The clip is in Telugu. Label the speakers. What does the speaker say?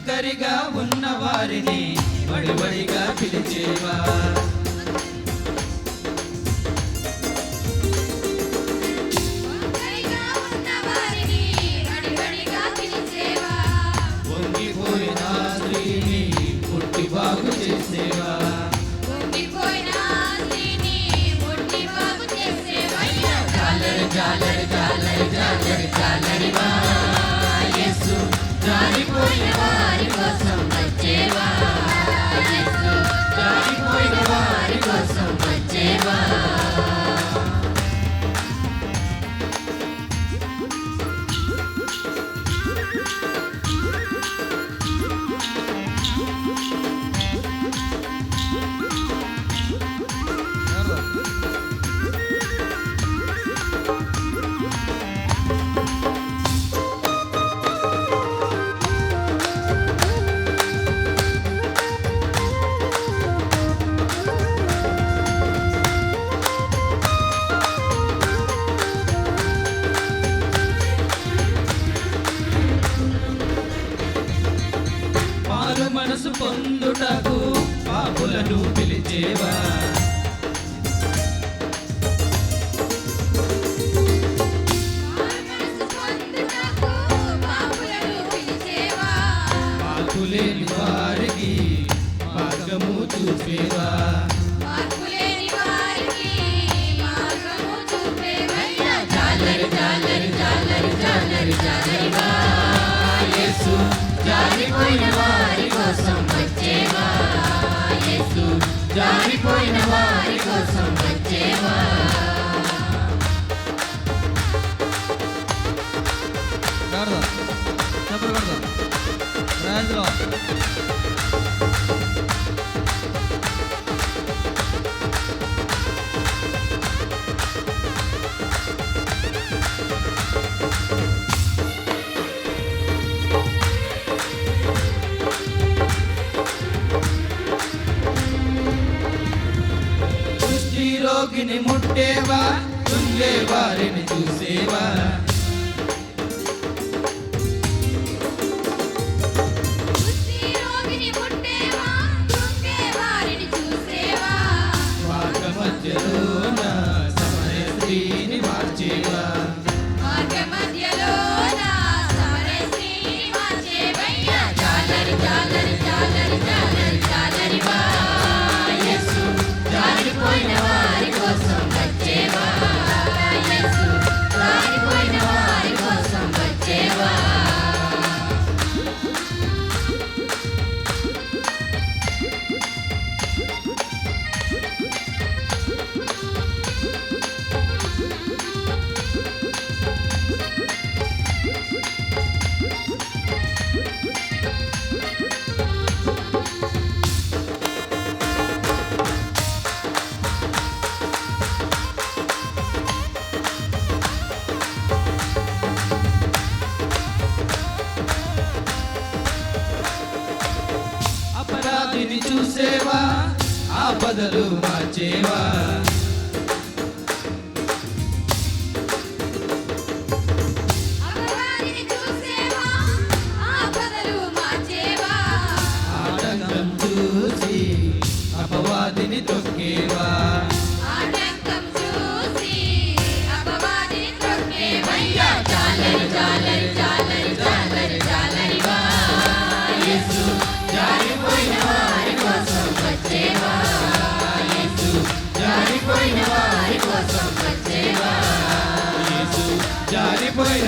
Speaker 1: ఒంటరిగా ఉన్న వారిని వడివడిగా పిలిచేవా, వంగిపోయిన స్త్రీని పుట్టి బాగు చేసేవా, జాలరి జాలరి జాలరి జాలరి జాలరివా యేసు, జారిపోయిన వారి కోసం వచ్చేవా యేసు, జారిపోయిన వారి కోసం వచ్చేవా. మనసు పొందుటకు పాపులను పిలిచేవా, పాపులేని వారికి మార్గము చూపేవా, జాలరి జాలరి జాలరి జాలరి జాలరివా యేసు, జారిపోయిన వారి కోసం వచ్చేవా యేసు, జారిపోయిన వారి కోసం వచ్చేవా. రోగిని ముట్టేవా, తుంగే వారిని చూసేవా, మార్గ మధ్యలోన సమరయ స్త్రీని మార్చేవా, జాలరి జాలరి జాలరి జాలరి జాలరివా యేసు, జారిపోయిన వారి కోసం వచ్చేవా యేసు, జారిపోయిన వారి కోసం వచ్చేవా. అపరాధిని చూసేవా, ఆపదలు మార్చేవా, ఆటంకం చూసి అపవాదిని తొక్కేవా, జాలరి జాలరి జాలరి జాలరి జాలరివా యేసు, జారిపోయిన వారి కోసం వచ్చేవా యేసు, జారిపోయిన వారి కోసం వచ్చేవా యేసు, జారిపోయిన